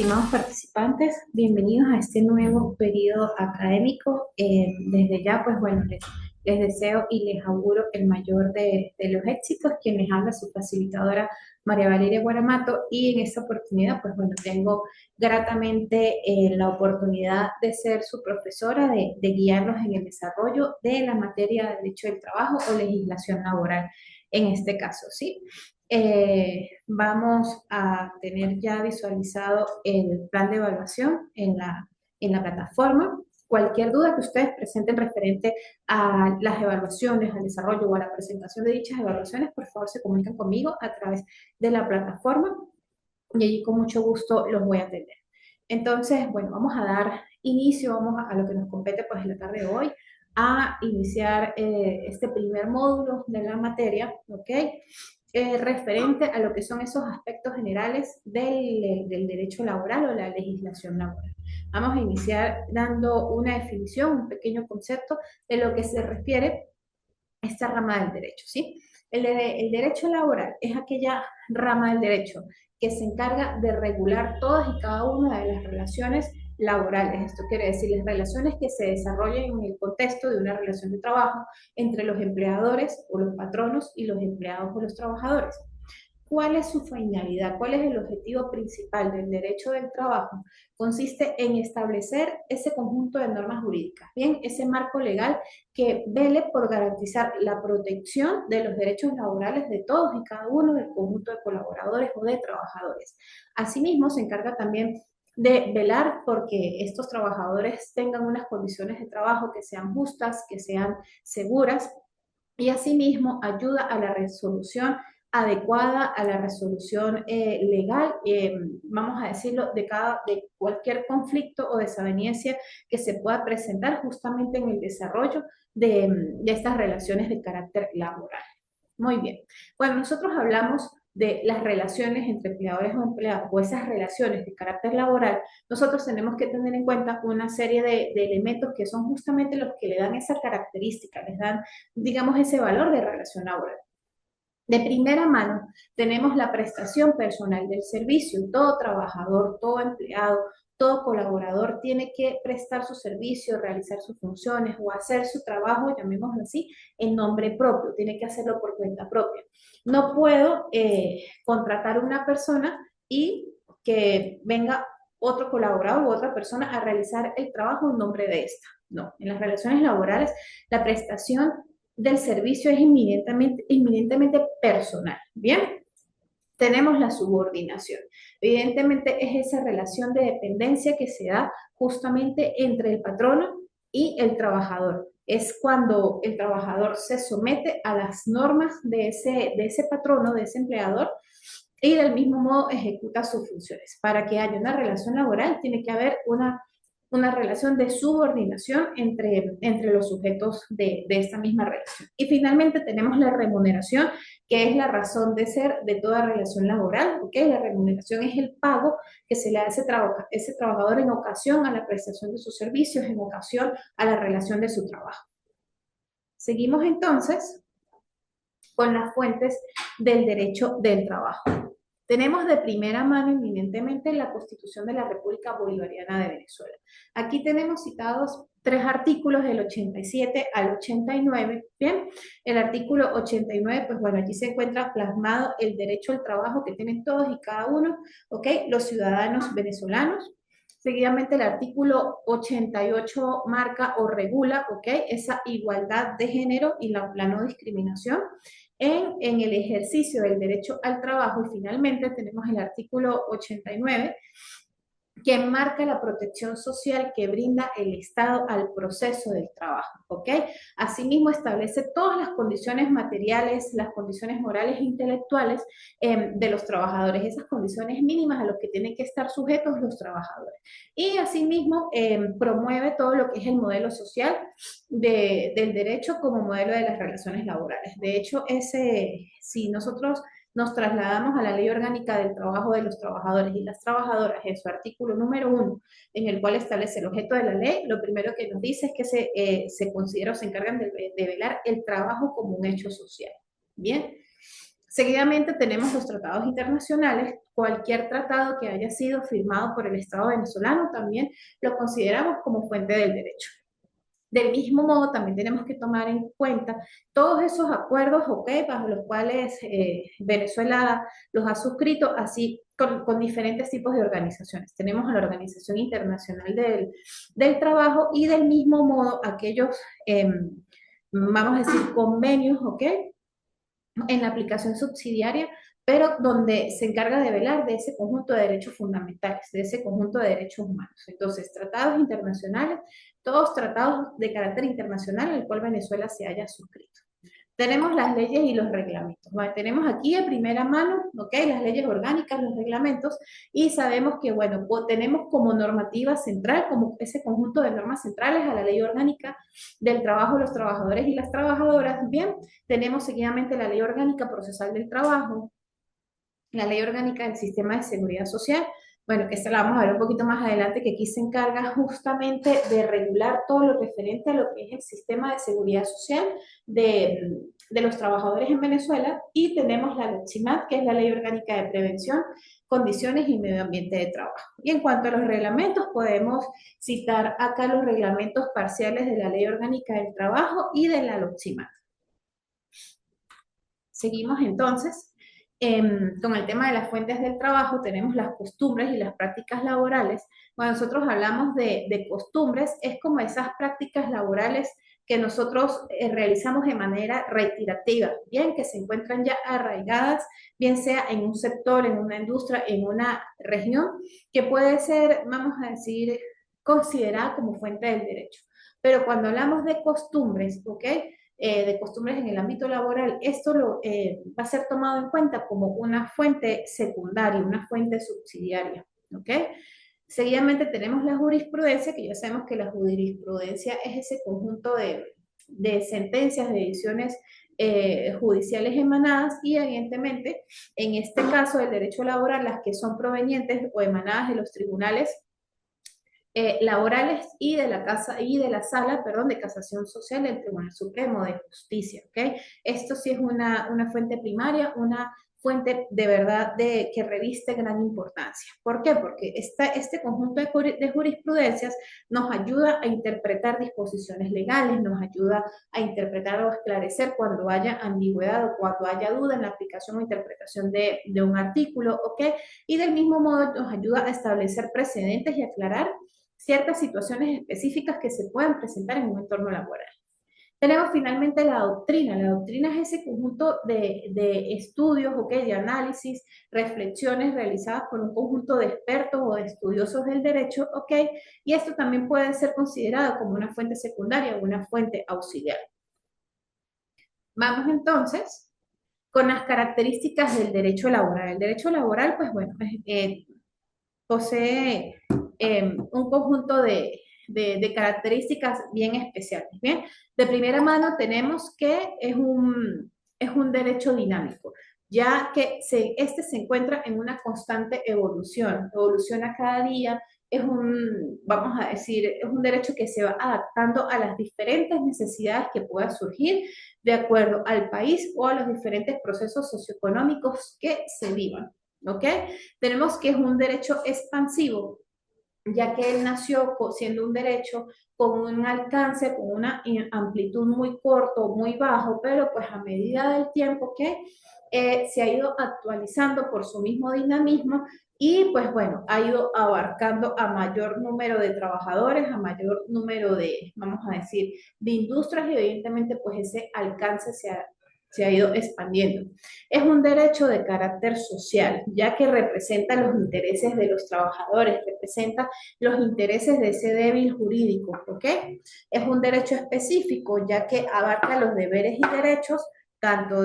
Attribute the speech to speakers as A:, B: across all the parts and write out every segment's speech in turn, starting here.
A: estimados participantes, bienvenidos a este nuevo periodo académico. Desde ya, pues bueno, les deseo y les auguro el mayor de los éxitos. Quien les habla, su facilitadora María Valeria Guaramato, y en esta oportunidad, pues bueno, tengo gratamente la oportunidad de ser su profesora, de guiarlos en el desarrollo de la materia de Derecho del Trabajo o legislación laboral en este caso, ¿sí? Vamos a tener ya visualizado el plan de evaluación en la plataforma. Cualquier duda que ustedes presenten referente a las evaluaciones, al desarrollo o a la presentación de dichas evaluaciones, por favor se comunican conmigo a través de la plataforma y allí con mucho gusto los voy a atender. Entonces, bueno, vamos a dar inicio, vamos a lo que nos compete pues en la tarde de hoy, a iniciar este primer módulo de la materia, ¿ok? Referente a lo que son esos aspectos generales del derecho laboral o la legislación laboral. Vamos a iniciar dando una definición, un pequeño concepto de lo que se refiere a esta rama del derecho, ¿sí? El derecho laboral es aquella rama del derecho que se encarga de regular todas y cada una de las relaciones laborales. Esto quiere decir las relaciones que se desarrollen en el contexto de una relación de trabajo entre los empleadores o los patronos y los empleados o los trabajadores. ¿Cuál es su finalidad? ¿Cuál es el objetivo principal del derecho del trabajo? Consiste en establecer ese conjunto de normas jurídicas, bien, ese marco legal que vele por garantizar la protección de los derechos laborales de todos y cada uno del conjunto de colaboradores o de trabajadores. Asimismo, se encarga también de velar porque estos trabajadores tengan unas condiciones de trabajo que sean justas, que sean seguras, y asimismo ayuda a la resolución adecuada, a la resolución legal, vamos a decirlo, de cualquier conflicto o desaveniencia que se pueda presentar justamente en el desarrollo de estas relaciones de carácter laboral. Muy bien. Bueno, nosotros hablamos de las relaciones entre empleadores o empleados, o esas relaciones de carácter laboral. Nosotros tenemos que tener en cuenta una serie de elementos que son justamente los que le dan esa característica, les dan, digamos, ese valor de relación laboral. De primera mano, tenemos la prestación personal del servicio. Todo trabajador, todo empleado, todo colaborador tiene que prestar su servicio, realizar sus funciones o hacer su trabajo, llamémoslo así, en nombre propio. Tiene que hacerlo por cuenta propia. No puedo contratar una persona y que venga otro colaborador u otra persona a realizar el trabajo en nombre de esta. No, en las relaciones laborales la prestación del servicio es inminentemente personal. Bien, tenemos la subordinación. Evidentemente es esa relación de dependencia que se da justamente entre el patrono y el trabajador. Es cuando el trabajador se somete a las normas de ese patrono, de ese empleador, y del mismo modo ejecuta sus funciones. Para que haya una relación laboral tiene que haber una relación de subordinación entre los sujetos de esta misma relación. Y finalmente tenemos la remuneración, que es la razón de ser de toda relación laboral, ¿ok? La remuneración es el pago que se le da a ese trabajador en ocasión a la prestación de sus servicios, en ocasión a la relación de su trabajo. Seguimos entonces con las fuentes del derecho del trabajo. Tenemos de primera mano eminentemente la Constitución de la República Bolivariana de Venezuela. Aquí tenemos citados tres artículos del 87 al 89. Bien, el artículo 89, pues bueno, allí se encuentra plasmado el derecho al trabajo que tienen todos y cada uno, ¿ok? Los ciudadanos venezolanos. Seguidamente el artículo 88 marca o regula, ¿ok? Esa igualdad de género y la no discriminación en el ejercicio del derecho al trabajo. Y finalmente tenemos el artículo 89 que marca la protección social que brinda el Estado al proceso del trabajo, ¿ok? Asimismo, establece todas las condiciones materiales, las condiciones morales e intelectuales de los trabajadores, esas condiciones mínimas a las que tienen que estar sujetos los trabajadores. Y asimismo, promueve todo lo que es el modelo social del derecho como modelo de las relaciones laborales. De hecho, si nosotros nos trasladamos a la Ley Orgánica del Trabajo de los Trabajadores y las Trabajadoras, en su artículo número 1, en el cual establece el objeto de la ley, lo primero que nos dice es que se considera o se encargan de velar el trabajo como un hecho social. Bien, Seguidamente tenemos los tratados internacionales. Cualquier tratado que haya sido firmado por el Estado venezolano también lo consideramos como fuente del derecho. Del mismo modo, también tenemos que tomar en cuenta todos esos acuerdos, ¿ok?, bajo los cuales Venezuela los ha suscrito, así con diferentes tipos de organizaciones. Tenemos a la Organización Internacional del Trabajo y del mismo modo aquellos, vamos a decir, convenios, ¿ok?, en la aplicación subsidiaria, pero donde se encarga de velar de ese conjunto de derechos fundamentales, de ese conjunto de derechos humanos. Entonces, tratados internacionales, todos tratados de carácter internacional al cual Venezuela se haya suscrito. Tenemos las leyes y los reglamentos. Bueno, tenemos aquí de primera mano, ¿ok?, las leyes orgánicas, los reglamentos, y sabemos que, bueno, tenemos como normativa central, como ese conjunto de normas centrales a la ley orgánica del trabajo, los trabajadores y las trabajadoras. Bien, tenemos seguidamente la ley orgánica procesal del trabajo, la ley orgánica del sistema de seguridad social, bueno, que esta la vamos a ver un poquito más adelante, que aquí se encarga justamente de regular todo lo referente a lo que es el sistema de seguridad social de los trabajadores en Venezuela, y tenemos la LOXIMAT, que es la Ley Orgánica de Prevención, Condiciones y Medio Ambiente de Trabajo. Y en cuanto a los reglamentos, podemos citar acá los reglamentos parciales de la Ley Orgánica del Trabajo y de la LOXIMAT. Seguimos entonces. Con el tema de las fuentes del trabajo, tenemos las costumbres y las prácticas laborales. Cuando nosotros hablamos de costumbres, es como esas prácticas laborales que nosotros realizamos de manera reiterativa, bien, que se encuentran ya arraigadas, bien sea en un sector, en una industria, en una región, que puede ser, vamos a decir, considerada como fuente del derecho. Pero cuando hablamos de costumbres, ¿ok?, de costumbres en el ámbito laboral, esto va a ser tomado en cuenta como una fuente secundaria, una fuente subsidiaria, ¿ok? Seguidamente tenemos la jurisprudencia, que ya sabemos que la jurisprudencia es ese conjunto de sentencias, de decisiones judiciales emanadas, y evidentemente, en este caso del derecho laboral, las que son provenientes o emanadas de los tribunales laborales y de la casa y de la sala, perdón, de casación social del Tribunal Supremo de Justicia, ¿ok? Esto sí es una fuente primaria, una fuente de verdad que reviste gran importancia. ¿Por qué? Porque este conjunto de jurisprudencias nos ayuda a interpretar disposiciones legales, nos ayuda a interpretar o esclarecer cuando haya ambigüedad o cuando haya duda en la aplicación o interpretación de un artículo, ¿ok? Y del mismo modo nos ayuda a establecer precedentes y aclarar ciertas situaciones específicas que se puedan presentar en un entorno laboral. Tenemos finalmente la doctrina. La doctrina es ese conjunto de estudios, ¿okay?, de análisis, reflexiones realizadas por un conjunto de expertos o de estudiosos del derecho, ¿ok? Y esto también puede ser considerado como una fuente secundaria o una fuente auxiliar. Vamos entonces con las características del derecho laboral. El derecho laboral, pues bueno, posee un conjunto de características bien especiales. Bien, de primera mano tenemos que es un derecho dinámico, ya que este se encuentra en una constante evolución, evoluciona cada día. Vamos a decir, es un derecho que se va adaptando a las diferentes necesidades que puedan surgir de acuerdo al país o a los diferentes procesos socioeconómicos que se vivan. ¿Ok? Tenemos que es un derecho expansivo, ya que él nació siendo un derecho con un alcance, con una amplitud muy corto, muy bajo, pero pues a medida del tiempo que se ha ido actualizando por su mismo dinamismo, y pues bueno, ha ido abarcando a mayor número de trabajadores, a mayor número de, vamos a decir, de industrias, y evidentemente pues ese alcance se ha ido expandiendo. Es un derecho de carácter social, ya que representa los intereses de los trabajadores, representa los intereses de ese débil jurídico, ¿ok? Es un derecho específico, ya que abarca los deberes y derechos, tanto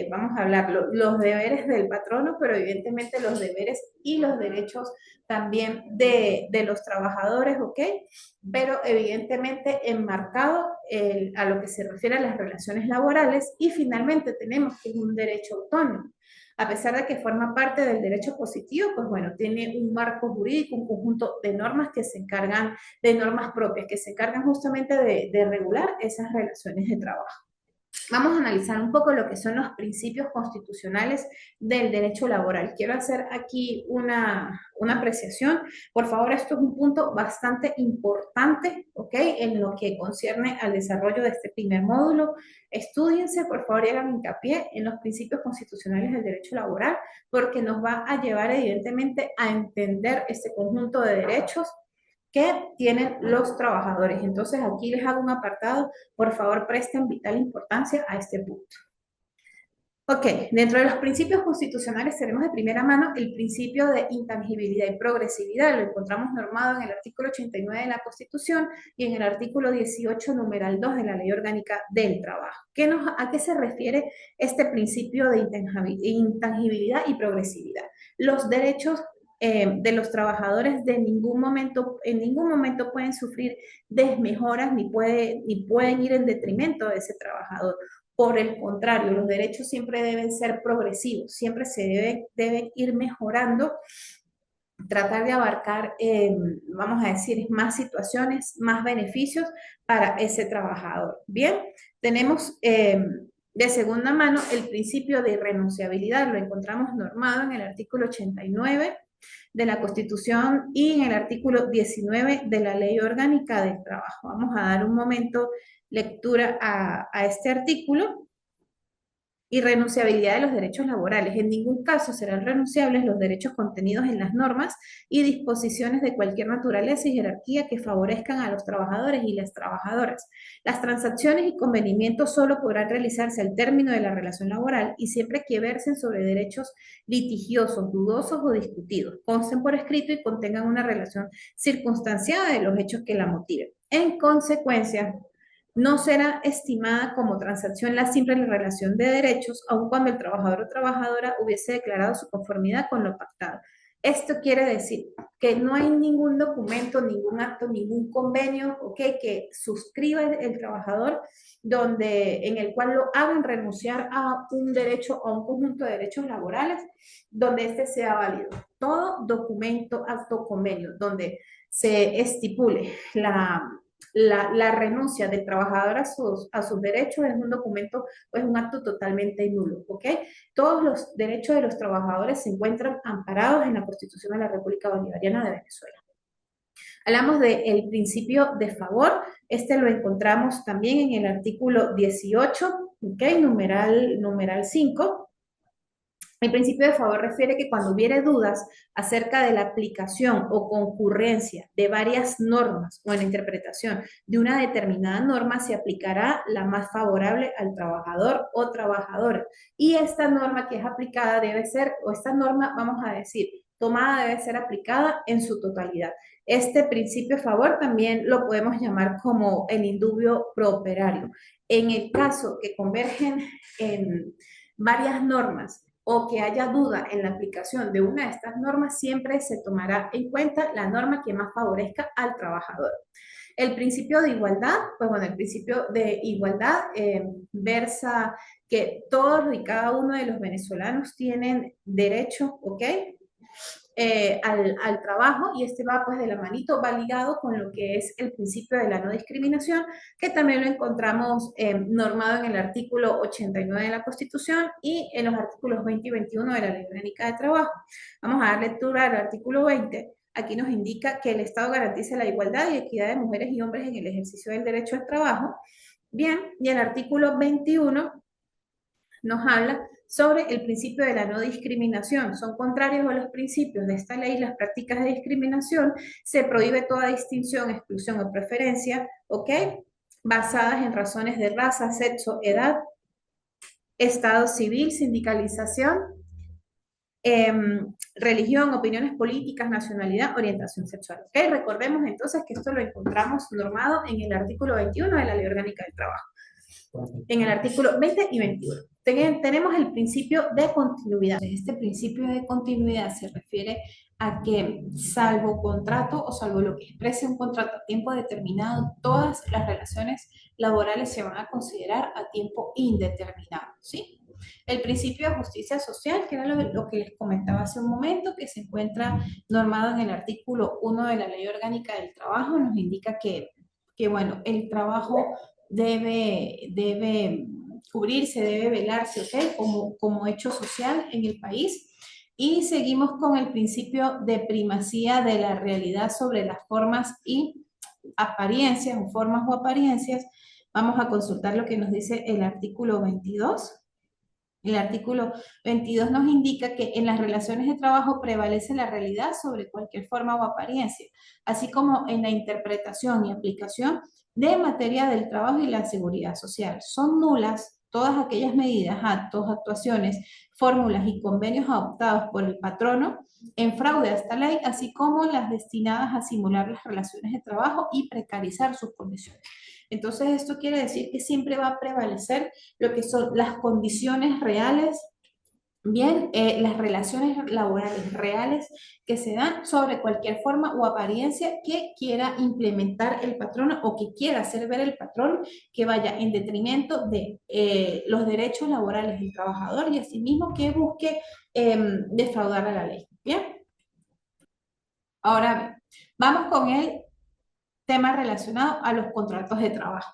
A: vamos a hablar, los deberes del patrono, pero evidentemente los deberes y los derechos también de los trabajadores, ¿ok? Pero evidentemente enmarcado a lo que se refiere a las relaciones laborales. Y finalmente tenemos que es un derecho autónomo. A pesar de que forma parte del derecho positivo, pues bueno, tiene un marco jurídico, un conjunto de normas que se encargan, de normas propias, que se encargan justamente de regular esas relaciones de trabajo. vamos a analizar un poco lo que son los principios constitucionales del derecho laboral. Quiero hacer aquí una apreciación. Por favor, esto es un punto bastante importante, ¿ok? En lo que concierne al desarrollo de este primer módulo. Estúdiense, por favor, y hagan hincapié en los principios constitucionales del derecho laboral, porque nos va a llevar evidentemente a entender este conjunto de derechos que tienen los trabajadores. Entonces, aquí les hago un apartado. Por favor, presten vital importancia a este punto. Ok, dentro de los principios constitucionales tenemos de primera mano el principio de intangibilidad y progresividad. Lo encontramos normado en el artículo 89 de la Constitución y en el artículo 18, numeral 2 de la Ley Orgánica del Trabajo. ¿A qué se refiere este principio de intangibilidad y progresividad? Los derechos de los trabajadores en ningún momento pueden sufrir desmejoras ni pueden ir en detrimento de ese trabajador. Por el contrario, los derechos siempre deben ser progresivos, siempre deben ir mejorando, tratar de abarcar, vamos a decir, más situaciones, más beneficios para ese trabajador. Bien, tenemos de segunda mano el principio de irrenunciabilidad, lo encontramos normado en el artículo 89 de la Constitución y en el artículo 19 de la Ley Orgánica del Trabajo. Vamos a dar un momento lectura a este artículo. Irrenunciabilidad de los derechos laborales. En ningún caso serán renunciables los derechos contenidos en las normas y disposiciones de cualquier naturaleza y jerarquía que favorezcan a los trabajadores y las trabajadoras. Las transacciones y convenimientos solo podrán realizarse al término de la relación laboral y siempre que versen sobre derechos litigiosos, dudosos o discutidos, consten por escrito y contengan una relación circunstanciada de los hechos que la motiven. En consecuencia, no será estimada como transacción la simple relación de derechos, aun cuando el trabajador o trabajadora hubiese declarado su conformidad con lo pactado. Esto quiere decir que no hay ningún documento, ningún acto, ningún convenio, ¿okay?, que suscriba el trabajador en el cual lo hagan renunciar a un derecho, a un conjunto de derechos laborales, donde este sea válido. Todo documento, acto, convenio, donde se estipule la renuncia del trabajador a sus derechos es un documento, es un acto totalmente nulo, ¿ok? Todos los derechos de los trabajadores se encuentran amparados en la Constitución de la República Bolivariana de Venezuela. Hablamos del principio de favor, este lo encontramos también en el artículo 18, ¿ok? Numeral 5. El principio de favor refiere que cuando hubiere dudas acerca de la aplicación o concurrencia de varias normas o en la interpretación de una determinada norma, se aplicará la más favorable al trabajador o trabajadora. Y esta norma que es aplicada debe ser, o esta norma, vamos a decir, tomada debe ser aplicada en su totalidad. Este principio de favor también lo podemos llamar como el indubio pro operario. En el caso que convergen en varias normas o que haya duda en la aplicación de una de estas normas, siempre se tomará en cuenta la norma que más favorezca al trabajador. El principio de igualdad, pues bueno, el principio de igualdad versa que todos y cada uno de los venezolanos tienen derecho, ¿ok?, al trabajo, y este va pues de la manito, va ligado con lo que es el principio de la no discriminación, que también lo encontramos normado en el artículo 89 de la Constitución y en los artículos 20 y 21 de la Ley Orgánica de Trabajo. Vamos a dar lectura al artículo 20. Aquí nos indica que el Estado garantiza la igualdad y equidad de mujeres y hombres en el ejercicio del derecho al trabajo. Bien, y el artículo 21 nos habla sobre el principio de la no discriminación. Son contrarios a los principios de esta ley las prácticas de discriminación. Se prohíbe toda distinción, exclusión o preferencia, ¿ok?, basadas en razones de raza, sexo, edad, estado civil, sindicalización, religión, opiniones políticas, nacionalidad, orientación sexual. ¿Ok? Recordemos entonces que esto lo encontramos normado en el artículo 21 de la Ley Orgánica del Trabajo. En el artículo 20 y 21. Tenemos el principio de continuidad. Este principio de continuidad se refiere a que, salvo contrato o salvo lo que exprese un contrato a tiempo determinado, todas las relaciones laborales se van a considerar a tiempo indeterminado, ¿sí? El principio de justicia social, que era lo que les comentaba hace un momento, que se encuentra normado en el artículo 1 de la Ley Orgánica del Trabajo, nos indica que bueno, el trabajo debe cubrirse, debe velarse, ¿ok? Como hecho social en el país. Y seguimos con el principio de primacía de la realidad sobre las formas y apariencias, o formas o apariencias. Vamos a consultar lo que nos dice el artículo 22. El artículo 22 nos indica que en las relaciones de trabajo prevalece la realidad sobre cualquier forma o apariencia, así como en la interpretación y aplicación de materia del trabajo y la seguridad social. Son nulas todas aquellas medidas, actos, actuaciones, fórmulas y convenios adoptados por el patrono en fraude a esta ley, así como las destinadas a simular las relaciones de trabajo y precarizar sus condiciones. Entonces, esto quiere decir que siempre va a prevalecer lo que son las condiciones reales, bien, las relaciones laborales reales que se dan sobre cualquier forma o apariencia que quiera implementar el patrón o que quiera hacer ver el patrón que vaya en detrimento de los derechos laborales del trabajador y asimismo que busque defraudar a la ley. Bien, ahora bien, vamos con el tema relacionado a los contratos de trabajo.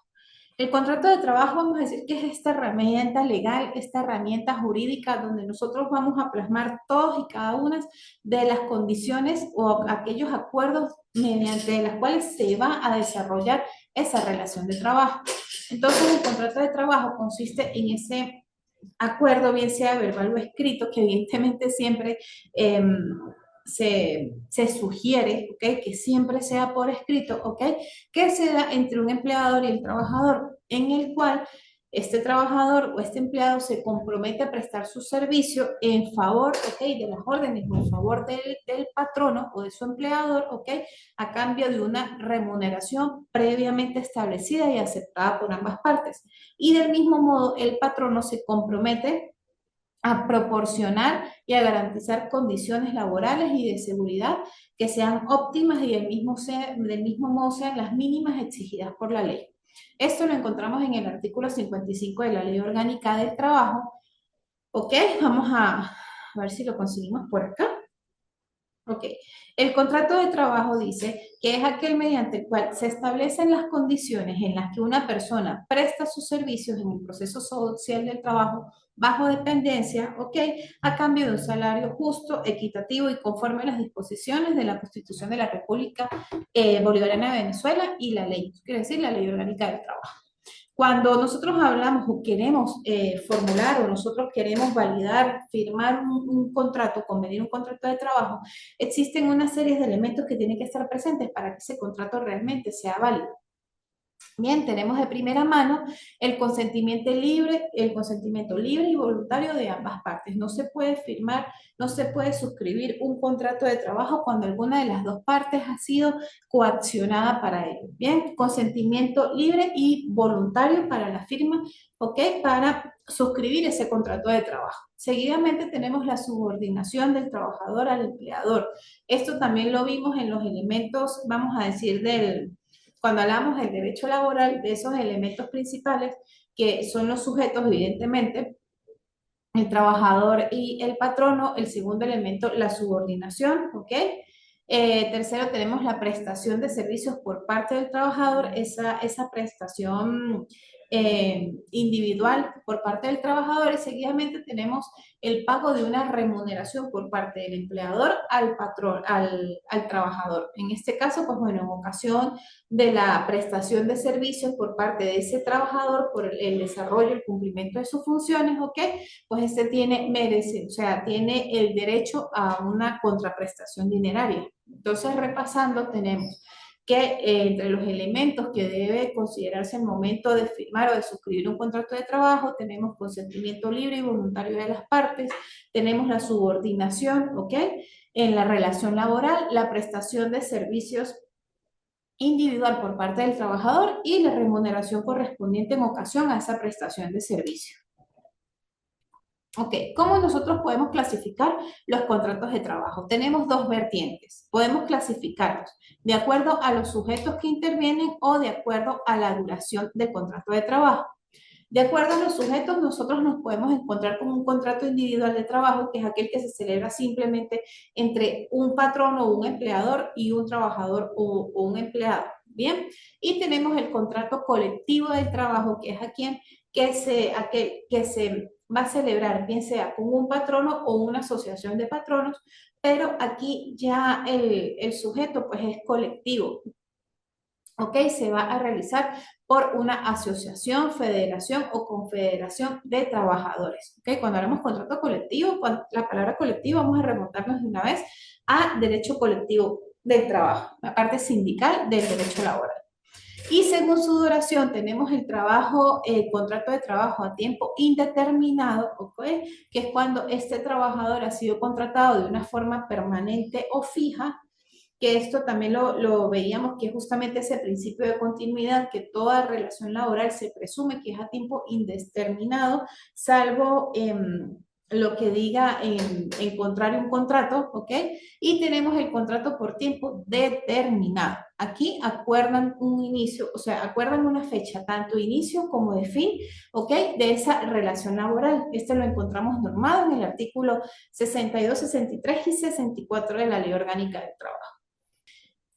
A: El contrato de trabajo, vamos a decir que es esta herramienta legal, esta herramienta jurídica donde nosotros vamos a plasmar todos y cada una de las condiciones o aquellos acuerdos mediante las cuales se va a desarrollar esa relación de trabajo. Entonces, el contrato de trabajo consiste en ese acuerdo, bien sea verbal o escrito, que evidentemente siempre se sugiere, ¿ok? Que siempre sea por escrito, ¿ok? Que se da entre un empleador y el trabajador, en el cual este trabajador o este empleado se compromete a prestar su servicio en favor, ¿ok? De las órdenes o en favor del patrono o de su empleador, ¿ok? A cambio de una remuneración previamente establecida y aceptada por ambas partes. Y del mismo modo, el patrono se compromete a proporcionar y a garantizar condiciones laborales y de seguridad que sean óptimas y del mismo modo sean las mínimas exigidas por la ley. Esto lo encontramos en el artículo 55 de la Ley Orgánica del Trabajo. Ok, vamos a ver si lo conseguimos por acá. Ok, el contrato de trabajo dice que es aquel mediante el cual se establecen las condiciones en las que una persona presta sus servicios en el proceso social del trabajo bajo dependencia, ok, a cambio de un salario justo, equitativo y conforme a las disposiciones de la Constitución de la República Bolivariana de Venezuela y la ley, quiere decir la Ley Orgánica del Trabajo. Cuando nosotros hablamos o queremos formular o nosotros queremos validar, firmar un contrato, convenir un contrato de trabajo, existen una serie de elementos que tienen que estar presentes para que ese contrato realmente sea válido. Bien, tenemos de primera mano el consentimiento libre y voluntario de ambas partes. No se puede firmar, no se puede suscribir un contrato de trabajo cuando alguna de las dos partes ha sido coaccionada para ello. Bien, consentimiento libre y voluntario para la firma, ¿ok? Para suscribir ese contrato de trabajo. Seguidamente tenemos la subordinación del trabajador al empleador. Esto también lo vimos en los elementos, vamos a decir, cuando hablamos del derecho laboral, de esos elementos principales, que son los sujetos, evidentemente, el trabajador y el patrono. El segundo elemento, la subordinación, ¿ok? Tercero, tenemos la prestación de servicios por parte del trabajador, esa prestación individual por parte del trabajador, y seguidamente tenemos el pago de una remuneración por parte del empleador al patrón, al trabajador. En este caso, pues bueno, en ocasión de la prestación de servicios por parte de ese trabajador por el desarrollo, el cumplimiento de sus funciones, ¿ok? Pues este merece, o sea, tiene el derecho a una contraprestación dineraria. Entonces, repasando, tenemos que entre los elementos que debe considerarse al momento de firmar o de suscribir un contrato de trabajo, tenemos consentimiento libre y voluntario de las partes, tenemos la subordinación, ¿ok? En la relación laboral, la prestación de servicios individual por parte del trabajador y la remuneración correspondiente en ocasión a esa prestación de servicio. Ok, ¿cómo nosotros podemos clasificar los contratos de trabajo? Tenemos dos vertientes. Podemos clasificarlos de acuerdo a los sujetos que intervienen o de acuerdo a la duración del contrato de trabajo. De acuerdo a los sujetos, nosotros nos podemos encontrar con un contrato individual de trabajo, que es aquel que se celebra simplemente entre un patrón o un empleador y un trabajador o un empleado. Bien, y tenemos el contrato colectivo del trabajo, que es que se va a celebrar, bien sea con un patrono o una asociación de patronos, pero aquí ya el sujeto pues es colectivo. ¿Ok? Se va a realizar por una asociación, federación o confederación de trabajadores. ¿Ok? Cuando hablamos contrato colectivo, la palabra colectivo vamos a remontarnos de una vez a derecho colectivo del trabajo, la parte sindical del derecho laboral. Y según su duración tenemos el trabajo, el contrato de trabajo a tiempo indeterminado, ¿ok? Que es cuando este trabajador ha sido contratado de una forma permanente o fija, que esto también lo veíamos, que es justamente ese principio de continuidad, que toda relación laboral se presume que es a tiempo indeterminado, salvo lo que diga en contrario un contrato, ¿ok? Y tenemos el contrato por tiempo determinado. Aquí acuerdan un inicio, o sea, acuerdan una fecha, tanto inicio como de fin, ¿ok? De esa relación laboral. Este lo encontramos normado en el artículo 62, 63 y 64 de la Ley Orgánica del Trabajo.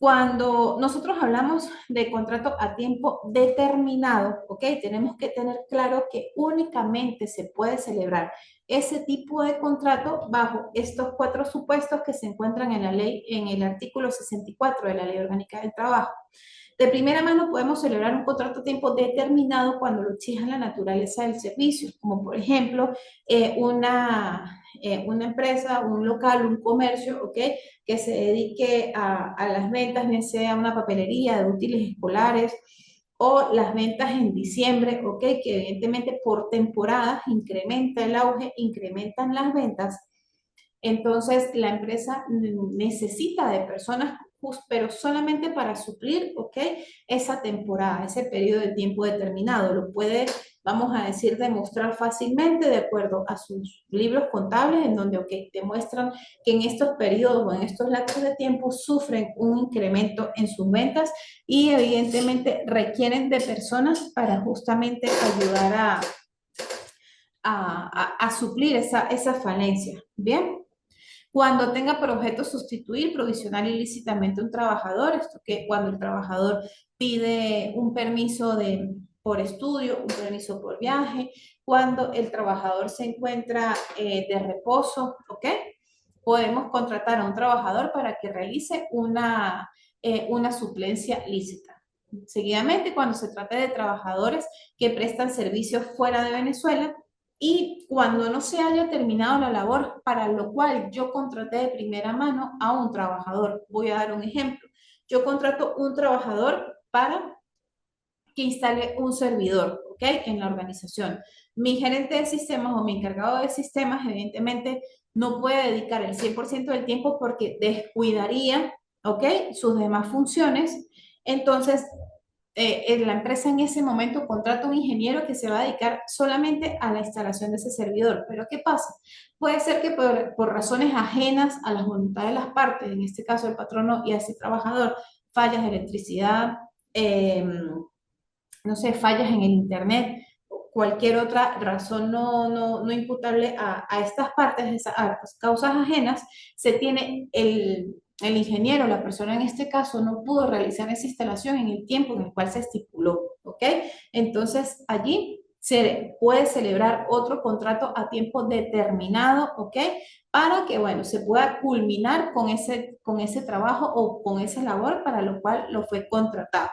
A: Cuando nosotros hablamos de contrato a tiempo determinado, ¿ok? Tenemos que tener claro que únicamente se puede celebrar ese tipo de contrato bajo estos cuatro supuestos que se encuentran en la ley, en el artículo 64 de la Ley Orgánica del Trabajo. De primera mano podemos celebrar un contrato a tiempo determinado cuando lo exija la naturaleza del servicio, como por ejemplo una empresa, un local, un comercio, ¿ok? Que se dedique a las ventas, bien sea una papelería de útiles escolares o las ventas en diciembre, ¿ok? Que evidentemente por temporadas incrementa el auge, incrementan las ventas. Entonces, la empresa necesita de personas, pero solamente para suplir, ¿ok? Esa temporada, ese periodo de tiempo determinado. Lo puede, vamos a decir, demostrar fácilmente de acuerdo a sus libros contables, en donde, ¿ok? Demuestran que en estos periodos o en estos lapsos de tiempo sufren un incremento en sus ventas y evidentemente requieren de personas para justamente ayudar a suplir esa falencia. Bien. Cuando tenga por objeto sustituir provisional y ilícitamente un trabajador, esto que cuando el trabajador pide un permiso por estudio, un permiso por viaje, cuando el trabajador se encuentra de reposo, ¿ok? Podemos contratar a un trabajador para que realice una suplencia lícita. Seguidamente, cuando se trate de trabajadores que prestan servicios fuera de Venezuela, y cuando no se haya terminado la labor para lo cual yo contraté de primera mano a un trabajador. Voy a dar un ejemplo. Yo contrato un trabajador para que instale un servidor, ¿ok? En la organización. Mi gerente de sistemas o mi encargado de sistemas, evidentemente, no puede dedicar el 100% del tiempo porque descuidaría, ¿ok? Sus demás funciones. Entonces, la empresa en ese momento contrata un ingeniero que se va a dedicar solamente a la instalación de ese servidor. Pero ¿qué pasa? Puede ser que por razones ajenas a las voluntades de las partes, en este caso el patrono y ese trabajador, fallas de electricidad, no sé, fallas en el internet, cualquier otra razón no imputable a estas partes, a las causas ajenas, se tiene el ingeniero, la persona en este caso, no pudo realizar esa instalación en el tiempo en el cual se estipuló, ¿ok? Entonces, allí se puede celebrar otro contrato a tiempo determinado, ¿ok? Para que, bueno, se pueda culminar con ese trabajo o con esa labor para lo cual lo fue contratado.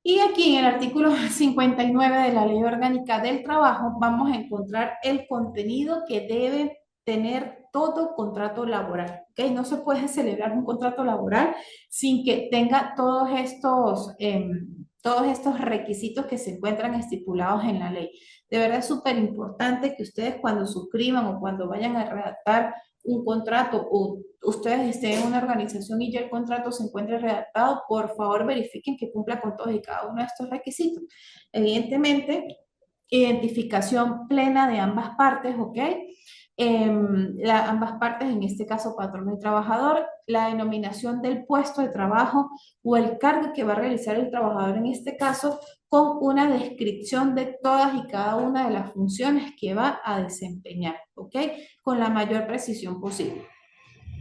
A: Y aquí en el artículo 59 de la Ley Orgánica del Trabajo vamos a encontrar el contenido que debe tener todo contrato laboral. ¿Ok? No se puede celebrar un contrato laboral sin que tenga todos estos requisitos que se encuentran estipulados en la ley. De verdad es súper importante que ustedes cuando suscriban o cuando vayan a redactar un contrato o ustedes estén en una organización y ya el contrato se encuentre redactado, por favor verifiquen que cumpla con todos y cada uno de estos requisitos. Evidentemente, identificación plena de ambas partes, ¿ok? Ambas partes, en este caso patrón y trabajador, la denominación del puesto de trabajo o el cargo que va a realizar el trabajador en este caso, con una descripción de todas y cada una de las funciones que va a desempeñar, ¿ok? Con la mayor precisión posible.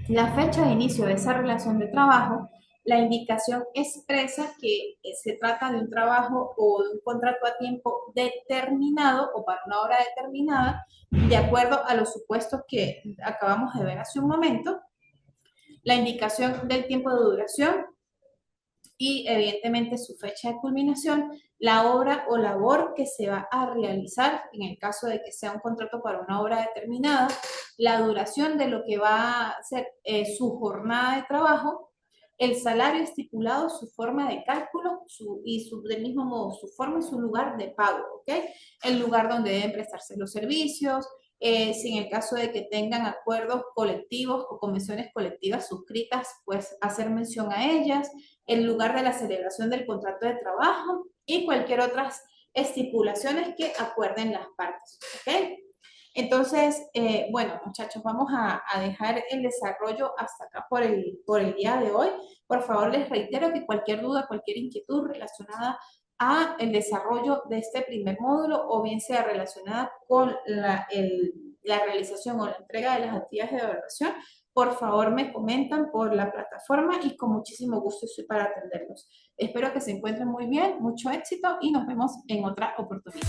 A: La fecha de inicio de esa relación de trabajo, La indicación expresa que se trata de un trabajo o de un contrato a tiempo determinado o para una hora determinada, de acuerdo a los supuestos que acabamos de ver hace un momento. La indicación del tiempo de duración y evidentemente su fecha de culminación, la obra o labor que se va a realizar, en el caso de que sea un contrato para una obra determinada, la duración de lo que va a ser su jornada de trabajo, el salario estipulado, su forma de cálculo del mismo modo su forma y su lugar de pago, ¿ok? El lugar donde deben prestarse los servicios, si en el caso de que tengan acuerdos colectivos o convenciones colectivas suscritas, pues hacer mención a ellas, el lugar de la celebración del contrato de trabajo y cualquier otras estipulaciones que acuerden las partes, ¿ok? Entonces, bueno, muchachos, vamos a dejar el desarrollo hasta acá por el día de hoy. Por favor, les reitero que cualquier duda, cualquier inquietud relacionada a el desarrollo de este primer módulo o bien sea relacionada con la realización o la entrega de las actividades de evaluación, por favor me comentan por la plataforma y con muchísimo gusto estoy para atenderlos. Espero que se encuentren muy bien, mucho éxito y nos vemos en otra oportunidad.